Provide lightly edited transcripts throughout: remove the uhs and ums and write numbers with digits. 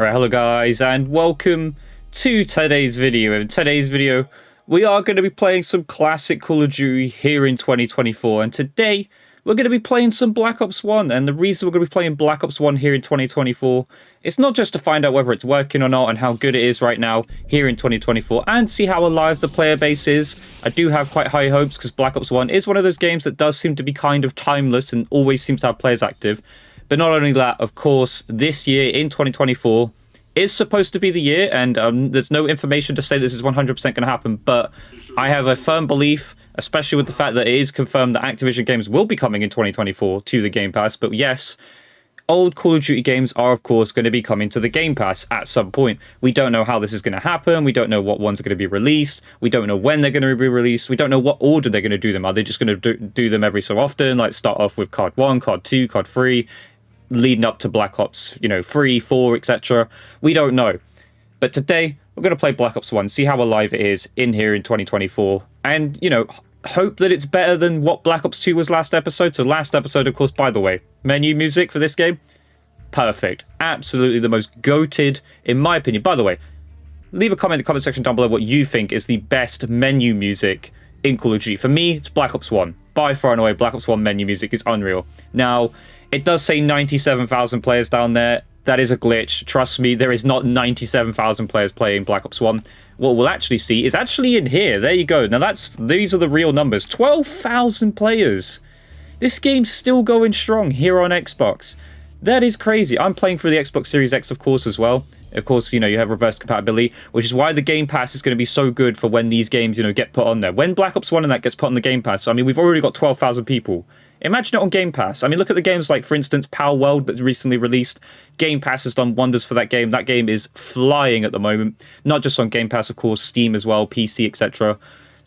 Alright, hello guys, and welcome to today's video. In today's video, we are going to be playing some classic Call of Duty here in 2024, and today we're going to be playing some Black Ops 1, and the reason we're going to be playing Black Ops 1 here in 2024 is not just to find out whether it's working or not and how good it is right now here in 2024, and see how alive the player base is. I do have quite high hopes because Black Ops 1 is one of those games that does seem to be kind of timeless and always seems to have players active. But not only that, of course, this year in 2024 is supposed to be the year, and there's no information to say this is 100% going to happen, but I have a firm belief, especially with the fact that it is confirmed that Activision games will be coming in 2024 to the Game Pass. But yes, old Call of Duty games are, of course, going to be coming to the Game Pass at some point. We don't know how this is going to happen. We don't know what ones are going to be released. We don't know when they're going to be released. We don't know what order they're going to do them. Are they just going to do them every so often, like start off with COD 1, COD 2, COD 3, leading up to Black Ops, 3, 4, etc. We don't know. But today, we're going to play Black Ops 1, see how alive it is in here in 2024, and, hope that it's better than what Black Ops 2 was last episode. So last episode, of course, by the way, menu music for this game, perfect. Absolutely the most goated, in my opinion. By the way, leave a comment in the comment section down below what you think is the best menu music in Call of Duty. For me, it's Black Ops 1. By far and away, Black Ops 1 menu music is unreal. Now, it does say 97,000 players down there. That is a glitch. Trust me, there is not 97,000 players playing Black Ops 1. What we'll actually see is actually in here. There you go. Now, these are the real numbers. 12,000 players. This game's still going strong here on Xbox. That is crazy. I'm playing for the Xbox Series X, of course, as well. Of course, you have reverse compatibility, which is why the Game Pass is going to be so good for when these games, get put on there. When Black Ops 1 and that gets put on the Game Pass, I mean, we've already got 12,000 people. Imagine it on Game Pass. I mean, look at the games like, for instance, Power World that's recently released. Game Pass has done wonders for that game. That game is flying at the moment. Not just on Game Pass, of course, Steam as well, PC, etc.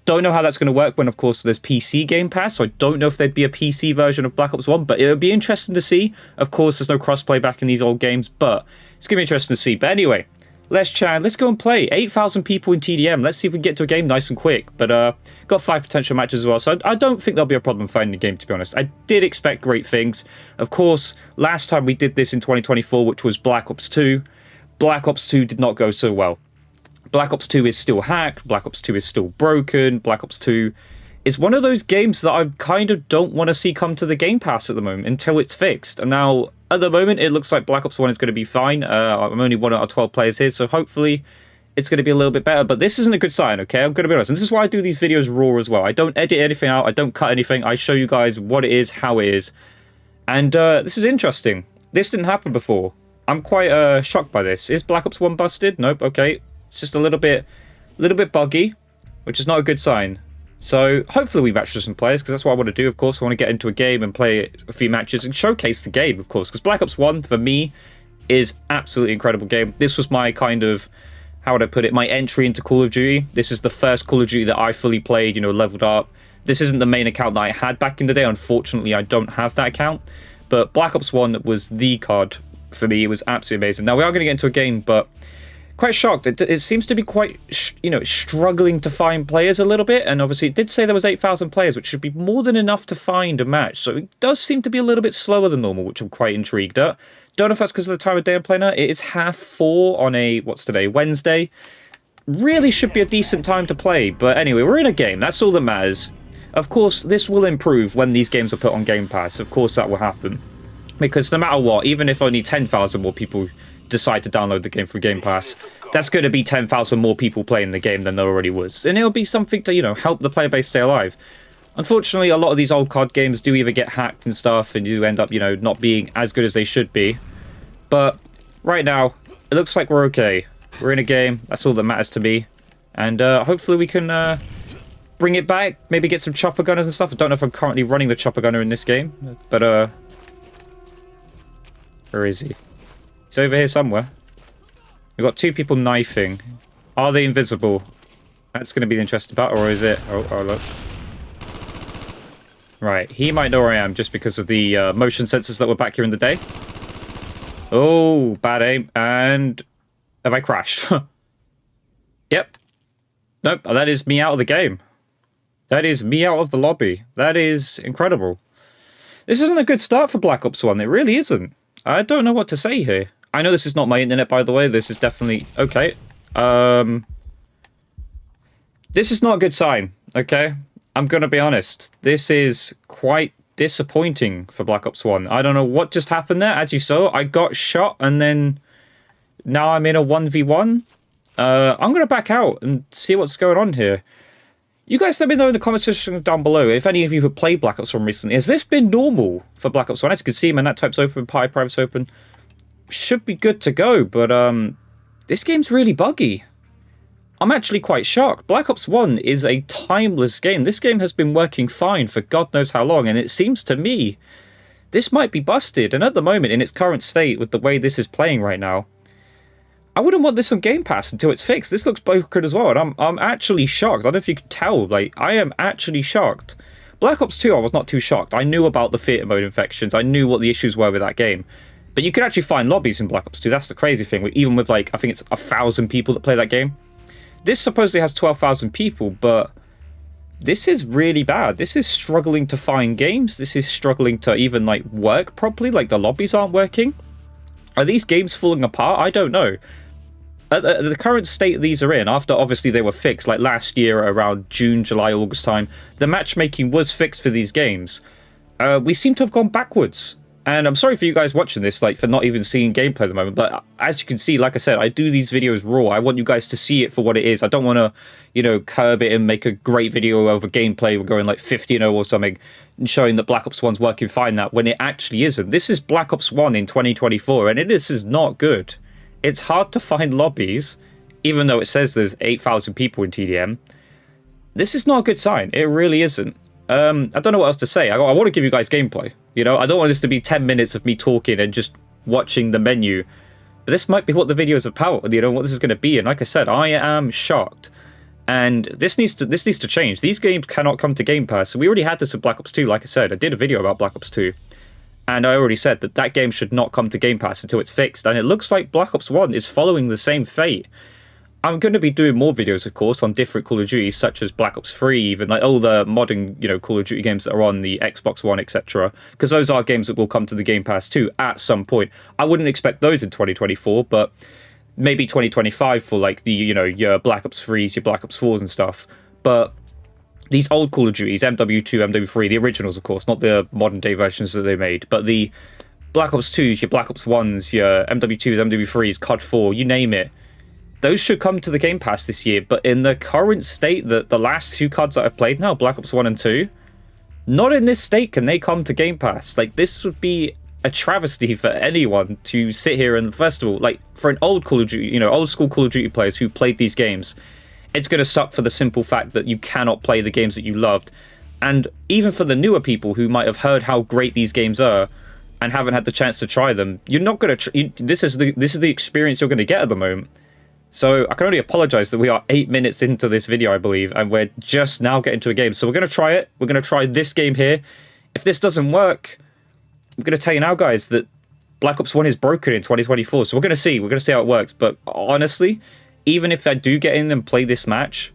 Don't know how that's going to work when, of course, there's PC Game Pass. So I don't know if there'd be a PC version of Black Ops 1, but it would be interesting to see. Of course, there's no crossplay back in these old games, but it's going to be interesting to see. But anyway, let's chat. Let's go and play. 8,000 people in TDM. Let's see if we can get to a game nice and quick. But got 5 potential matches as well, so I don't think there'll be a problem finding a game, to be honest. I did expect great things. Of course, last time we did this in 2024, which was Black Ops 2, Black Ops 2 did not go so well. Black Ops 2 is still hacked. Black Ops 2 is still broken. Black Ops 2 is one of those games that I kind of don't want to see come to the Game Pass at the moment until it's fixed. And now, at the moment, it looks like Black Ops 1 is going to be fine. I'm only 1 out of 12 players here, so hopefully it's going to be a little bit better. But this isn't a good sign, okay? I'm going to be honest. And this is why I do these videos raw as well. I don't edit anything out. I don't cut anything. I show you guys what it is, how it is. And this is interesting. This didn't happen before. I'm quite shocked by this. Is Black Ops 1 busted? Nope, okay. It's just a little bit buggy, which is not a good sign. So hopefully we match with some players, because that's what I want to do, of course. I want to get into a game and play a few matches and showcase the game, of course. Because Black Ops 1, for me, is absolutely incredible game. This was my kind of, how would I put it, my entry into Call of Duty. This is the first Call of Duty that I fully played, leveled up. This isn't the main account that I had back in the day. Unfortunately, I don't have that account. But Black Ops 1 was the COD for me. It was absolutely amazing. Now, we are going to get into a game, but quite shocked. It seems to be quite, struggling to find players a little bit. And obviously, it did say there was 8,000 players, which should be more than enough to find a match. So it does seem to be a little bit slower than normal, which I'm quite intrigued at. Don't know if that's because of the time of day I'm playing at. It is 4:30 on a, what's today, Wednesday. Really should be a decent time to play. But anyway, we're in a game. That's all that matters. Of course, this will improve when these games are put on Game Pass. Of course, that will happen. Because no matter what, even if only 10,000 more people decide to download the game through Game Pass, that's going to be 10,000 more people playing the game than there already was. And it'll be something to, help the player base stay alive. Unfortunately, a lot of these old COD games do either get hacked and stuff, and you end up, not being as good as they should be. But right now, it looks like we're okay. We're in a game. That's all that matters to me. And hopefully we can bring it back. Maybe get some chopper gunners and stuff. I don't know if I'm currently running the chopper gunner in this game. But, where is he? He's over here somewhere. We've got 2 people knifing. Are they invisible? That's going to be the interesting part, or is it? Oh, look. Right, he might know where I am just because of the motion sensors that were back here in the day. Oh, bad aim. And have I crashed? Yep. Nope, that is me out of the game. That is me out of the lobby. That is incredible. This isn't a good start for Black Ops 1. It really isn't. I don't know what to say here. I know this is not my internet, by the way. This is definitely... Okay. This is not a good sign, okay? I'm going to be honest. This is quite disappointing for Black Ops 1. I don't know what just happened there. As you saw, I got shot and then now I'm in a 1v1. I'm going to back out and see what's going on here. You guys let me know in the comment section down below if any of you have played Black Ops 1 recently. Has this been normal for Black Ops 1? As you can see, my nat type's open, pi private's open. Should be good to go, but this game's really buggy. I'm actually quite shocked. Black Ops 1 is a timeless game. This game has been working fine for God knows how long, and it seems to me this might be busted. And at the moment, in its current state, with the way this is playing right now, I wouldn't want this on Game Pass until it's fixed. This looks broken as well, and I'm actually shocked. I don't know if you can tell, like, I am actually shocked. Black Ops 2, I was not too shocked. I knew about the theater mode infections. I knew what the issues were with that game. But you could actually find lobbies in Black Ops 2. That's the crazy thing. Even with, like, I think it's 1,000 people that play that game. This supposedly has 12,000 people, but this is really bad. This is struggling to find games. This is struggling to even, like, work properly. Like, the lobbies aren't working. Are these games falling apart? I don't know. At the current state these are in, after obviously they were fixed, like last year around June, July, August time, the matchmaking was fixed for these games. We seem to have gone backwards. And I'm sorry for you guys watching this, like, for not even seeing gameplay at the moment. But as you can see, like I said, I do these videos raw. I want you guys to see it for what it is. I don't want to, you know, curb it and make a great video over gameplay. We're going like 50-0 or something, and showing that Black Ops 1's working fine now, when it actually isn't. This is Black Ops 1 in 2024, and this is not good. It's hard to find lobbies, even though it says there's 8,000 people in TDM. This is not a good sign. It really isn't. I don't know what else to say. I want to give you guys gameplay. You know, I don't want this to be 10 minutes of me talking and just watching the menu. But this might be what the video is about, you know, what this is going to be. And like I said, I am shocked. And this needs to change. These games cannot come to Game Pass. We already had this with Black Ops 2, like I said. I did a video about Black Ops 2. And I already said that that game should not come to Game Pass until it's fixed. And it looks like Black Ops 1 is following the same fate. I'm going to be doing more videos, of course, on different Call of Duties, such as Black Ops 3, even like all the modern, you know, Call of Duty games that are on the Xbox One, etc. Because those are games that will come to the Game Pass too at some point. I wouldn't expect those in 2024, but maybe 2025 for like the, you know, your Black Ops 3s, your Black Ops 4s and stuff. But these old Call of Duties, MW2, MW3, the originals, of course, not the modern day versions that they made, but the Black Ops 2s, your Black Ops 1s, your MW2s, MW3s, COD 4, you name it. Those should come to the Game Pass this year, but in the current state, that the last two CODs that I've played now, Black Ops 1 and 2, not in this state can they come to Game Pass. Like, this would be a travesty for anyone to sit here and, first of all, like, for an old Call of Duty, you know, old school Call of Duty players who played these games, it's going to suck for the simple fact that you cannot play the games that you loved. And even for the newer people who might have heard how great these games are and haven't had the chance to try them, you're not going to... This is the experience you're going to get at the moment. So I can only apologize that we are 8 minutes into this video, I believe, and we're just now getting to a game. So we're going to try it. We're going to try this game here. If this doesn't work, I'm going to tell you now, guys, that Black Ops 1 is broken in 2024. So we're going to see. We're going to see how it works. But honestly, even if I do get in and play this match,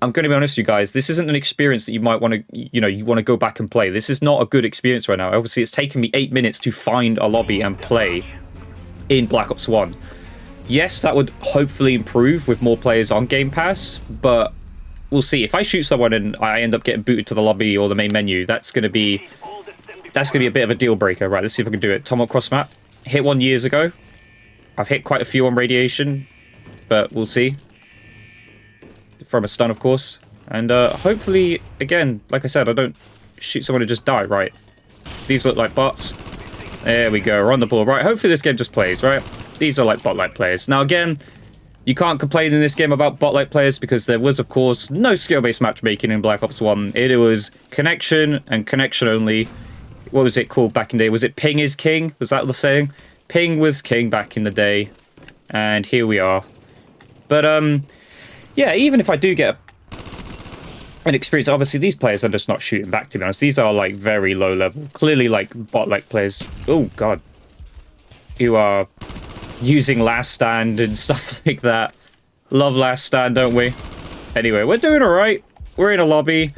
I'm going to be honest with you guys, this isn't an experience that you might want to, you know, you want to go back and play. This is not a good experience right now. Obviously, it's taken me 8 minutes to find a lobby and play in Black Ops 1. Yes, that would hopefully improve with more players on Game Pass, but we'll see. If I shoot someone and I end up getting booted to the lobby or the main menu, that's going to be a bit of a deal breaker. Right, let's see if I can do it. Tomahawk cross map. Hit one years ago. I've hit quite a few on radiation, but we'll see. From a stun, of course. And hopefully, again, like I said, I don't shoot someone and just die, right? These look like bots. There we go, we're on the ball. Right, hopefully this game just plays, right? These are like bot-like players. Now, again, you can't complain in this game about bot-like players because there was, of course, no skill-based matchmaking in Black Ops 1. It was connection and connection only. What was it called back in the day? Was it ping is king? Was that the saying? Ping was king back in the day. And here we are. But, yeah, even if I do get an experience, obviously these players are just not shooting back, to be honest. These are, like, very low level. Clearly, like, bot-like players. Oh, God. Who are using last stand and stuff like that. Love last stand, don't we? Anyway, we're doing alright. We're in a lobby.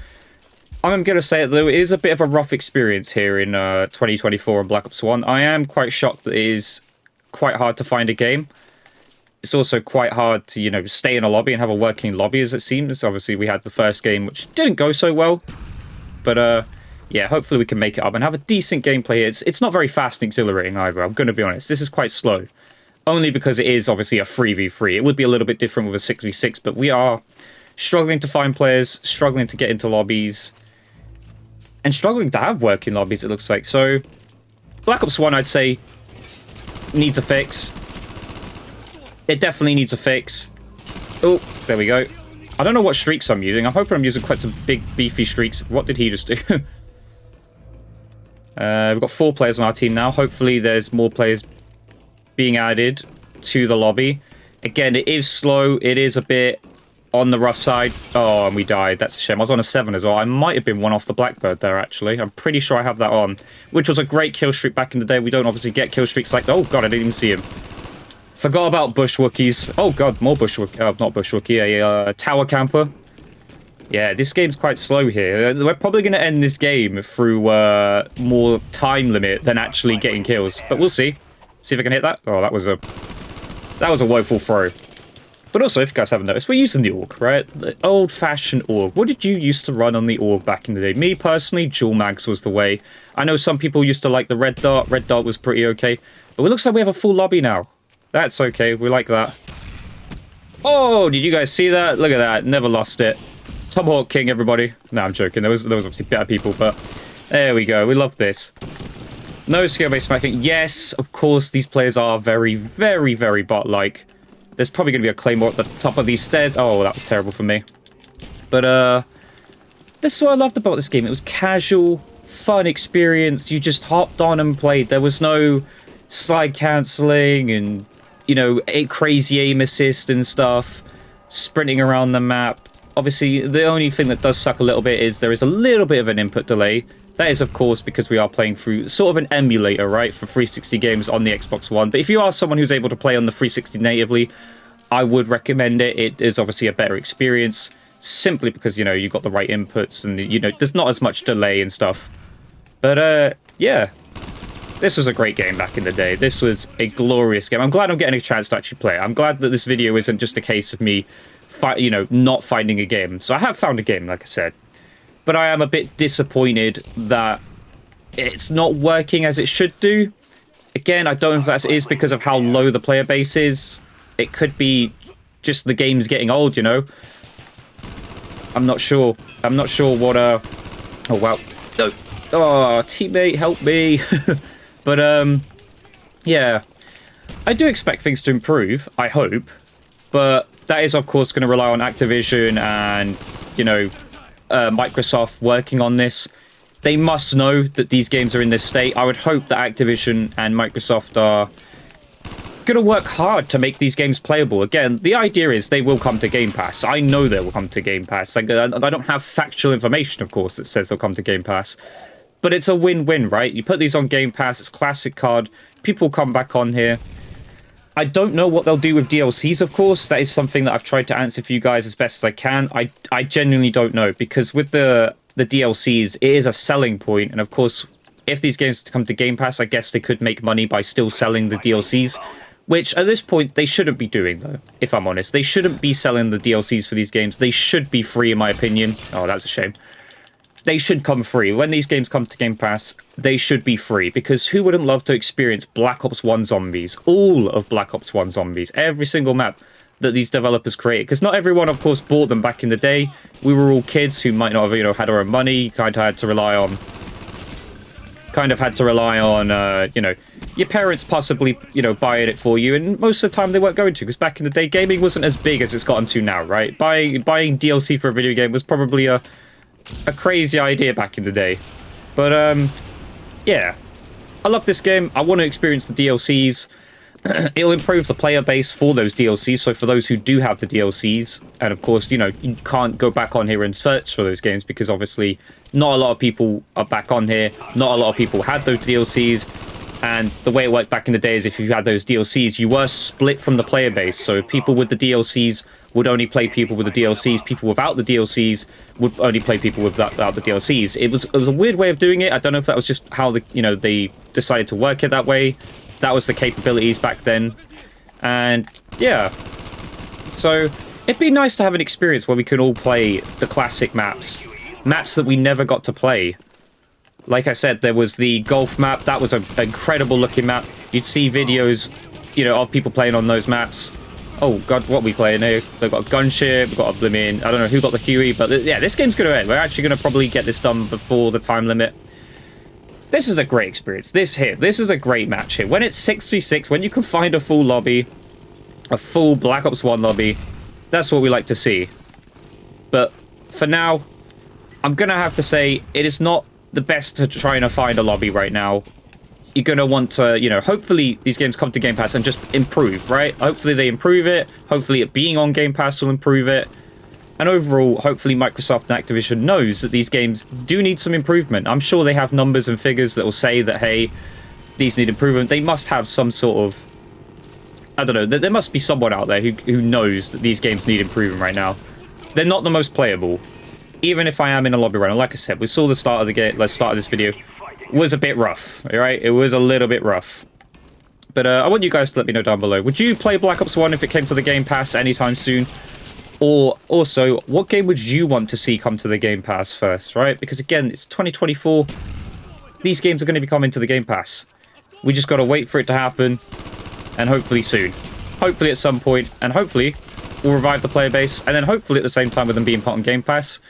I'm going to say it, though, it is a bit of a rough experience here in 2024 on Black Ops 1. I am quite shocked that it is quite hard to find a game. It's also quite hard to, you know, stay in a lobby and have a working lobby, as it seems. Obviously, we had the first game, which didn't go so well. But, yeah, hopefully we can make it up and have a decent gameplay. It's not very fast and exhilarating either, I'm going to be honest. This is quite slow. Only because it is obviously a 3v3. It would be a little bit different with a 6v6, but we are struggling to find players, struggling to get into lobbies, and struggling to have working lobbies, it looks like. So, Black Ops 1, I'd say, needs a fix. It definitely needs a fix. Oh, there we go. I don't know what streaks I'm using. I'm hoping I'm using quite some big, beefy streaks. What did he just do? We've got 4 players on our team now. Hopefully there's more players being added to the lobby. Again, it is slow. It is a bit on the rough side. Oh, and we died. That's a shame. I was on a 7 as well. I might have been one off the Blackbird there, actually. I'm pretty sure I have that on, which was a great kill streak back in the day. We don't obviously get kill streaks like... Oh, God, I didn't even see him. Forgot about Bush Wookiees. Oh, God, more Bush Wookie. Not Bush Wookie, a Tower Camper. Yeah, this game's quite slow here. We're probably going to end this game through more time limit than actually getting kills. But we'll see. See if I can hit that. Oh, that was a woeful throw. But also, if you guys haven't noticed, we're using the AUG, right? The old-fashioned AUG. What did you used to run on the AUG back in the day? Me, personally, dual mags was the way. I know some people used to like the red dot. Red dot was pretty okay. But it looks like we have a full lobby now. That's okay. We like that. Oh, did you guys see that? Look at that. Never lost it. Tomahawk King, everybody. No, I'm joking. There was obviously better people, but there we go. We love this. No skill-based smacking. Yes, of course, these players are very, very, very bot-like. There's probably going to be a claymore at the top of these stairs. Oh, that was terrible for me. But, this is what I loved about this game. It was casual, fun experience. You just hopped on and played. There was no slide cancelling and, you know, a crazy aim assist and stuff. Sprinting around the map. Obviously, the only thing that does suck a little bit is there is a little bit of an input delay. That is, of course, because we are playing through sort of an emulator, right, for 360 games on the Xbox One. But if you are someone who's able to play on the 360 natively, I would recommend it. It is obviously a better experience, simply because, you know, you've got the right inputs and, you know, there's not as much delay and stuff. But, yeah, this was a great game back in the day. This was a glorious game. I'm glad I'm getting a chance to actually play it. I'm glad that this video isn't just a case of me, you know, not finding a game. So I have found a game, like I said. But I am a bit disappointed that it's not working as it should do. Again, I don't know if that is because of how low the player base is. It could be just the game's getting old, you know. I'm not sure. I'm not sure what... Oh, wow. No. Oh, teammate, help me. But, yeah. I do expect things to improve, I hope. But that is, of course, going to rely on Activision and, you know... Microsoft working on this. They must know that these games are in this state. I would hope that Activision and Microsoft are going to work hard to make these games playable. Again, the idea is they will come to Game Pass. I know they will come to Game Pass. I don't have factual information, of course, that says they'll come to Game Pass. But it's a win-win, right? You put these on Game Pass, it's classic COD. People come back on here. I don't know what they'll do with DLCs, of course. That is something that I've tried to answer for you guys as best as I can. I genuinely don't know, because with the DLCs, it is a selling point. And of course, if these games come to Game Pass, I guess they could make money by still selling the DLCs, which at this point, they shouldn't be doing, though, if I'm honest. They shouldn't be selling the DLCs for these games. They should be free, in my opinion. Oh, that's a shame. They should come free. When these games come to Game Pass, they should be free, because who wouldn't love to experience Black Ops 1 zombies? All of Black Ops 1 zombies. Every single map that these developers created. Because not everyone, of course, bought them back in the day. We were all kids who might not have, you know, had our own money. You kind of had to rely on... you know, your parents possibly, you know, buying it for you. And most of the time, they weren't going to. Because back in the day, gaming wasn't as big as it's gotten to now, right? Buying DLC for a video game was probably a crazy idea back in the day. But, yeah. I love this game. I want to experience the DLCs. It'll improve the player base for those DLCs. So for those who do have the DLCs, and of course, you know, you can't go back on here and search for those games because obviously not a lot of people are back on here. Not a lot of people had those DLCs. And the way it worked back in the day is if you had those DLCs, you were split from the player base. So people with the DLCs would only play people with the DLCs. People without the DLCs would only play people without the DLCs. It was a weird way of doing it. I don't know if that was just how they decided to work it that way. that was the capabilities back then. And yeah, so it'd be nice to have an experience where we can all play the classic maps that we never got to play. Like I said, there was the golf map. That was an incredible looking map. You'd see videos, you know, of people playing on those maps. Oh god, what are we playing here? They've got a gunship, we've got a blimmin', I don't know who got the Huey, but yeah, this game's gonna end. We're actually gonna probably get this done before the time limit. This is a great experience. This is a great match here. When it's 6v6, when you can find a full lobby, a full Black Ops 1 lobby, that's what we like to see. But for now, I'm gonna have to say it is not the best to try and find a lobby right now. You're going to want to, you know, hopefully these games come to Game Pass and just improve, right? Hopefully they improve it. Hopefully it being on Game Pass will improve it. And overall, hopefully Microsoft and Activision knows that these games do need some improvement. I'm sure they have numbers and figures that will say that, hey, these need improvement. They must have some sort of, I don't know, there must be someone out there who knows that these games need improvement right now. They're not the most playable. Even if I am in a lobby right now, like I said, we saw the start of the game, let's start of this video. Was a bit rough, right? It was a little bit rough. But I want you guys to let me know down below. Would you play Black Ops 1 if it came to the Game Pass anytime soon? Or also, what game would you want to see come to the Game Pass first, right? Because again, it's 2024. These games are going to be coming to the Game Pass. We just got to wait for it to happen. And hopefully soon. Hopefully at some point. And hopefully we'll revive the player base. And then hopefully at the same time with them being put on Game Pass,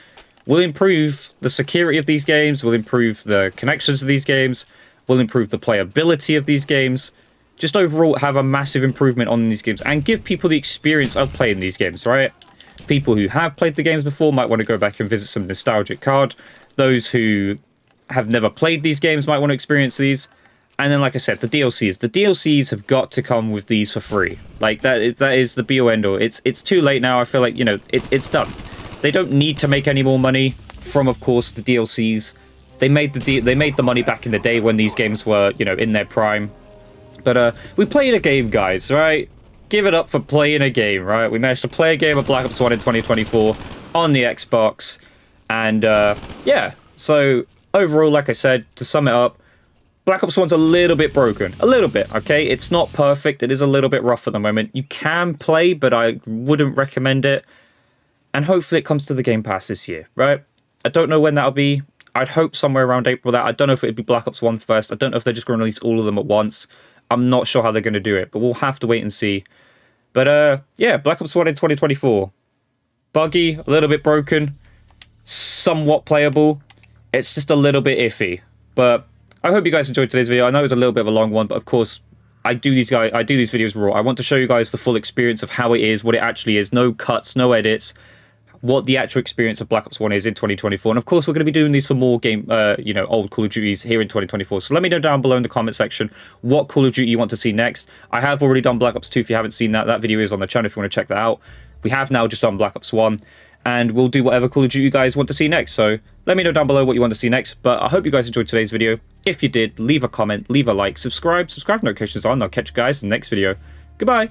we'll improve the security of these games, we'll improve the connections of these games, we'll improve the playability of these games, just overall have a massive improvement on these games, and give people the experience of playing these games, right? People who have played the games before might want to go back and visit some nostalgic card. Those who have never played these games might want to experience these. And then, like I said, the DLCs. The DLCs have got to come with these for free. Like, that is the be-all end-all. It's too late now. I feel like, you know, it's done. They don't need to make any more money from, of course, the DLCs. They made the money back in the day when these games were, you know, in their prime. But we played a game, guys, right? Give it up for playing a game, right? We managed to play a game of Black Ops 1 in 2024 on the Xbox. And, yeah. So, overall, like I said, to sum it up, Black Ops 1's a little bit broken. A little bit, okay? It's not perfect. It is a little bit rough at the moment. You can play, but I wouldn't recommend it. And hopefully it comes to the Game Pass this year, right? I don't know when that'll be. I'd hope somewhere around April that. I don't know if it'd be Black Ops 1 first. I don't know if they're just going to release all of them at once. I'm not sure how they're going to do it, but we'll have to wait and see. But yeah, Black Ops 1 in 2024. Buggy, a little bit broken, somewhat playable. It's just a little bit iffy. But I hope you guys enjoyed today's video. I know it was a little bit of a long one, but of course, I do these videos raw. I want to show you guys the full experience of how it is, what it actually is. No cuts, no edits. What the actual experience of Black Ops 1 is in 2024. And of course, we're going to be doing these for more you know, old Call of Duties here in 2024. So let me know down below in the comment section what Call of Duty you want to see next. I have already done Black Ops 2. If you haven't seen that, that video is on the channel if you want to check that out. We have now just done Black Ops 1. And we'll do whatever Call of Duty you guys want to see next. So let me know down below what you want to see next. But I hope you guys enjoyed today's video. If you did, leave a comment, leave a like, subscribe notifications on. I'll catch you guys in the next video. Goodbye.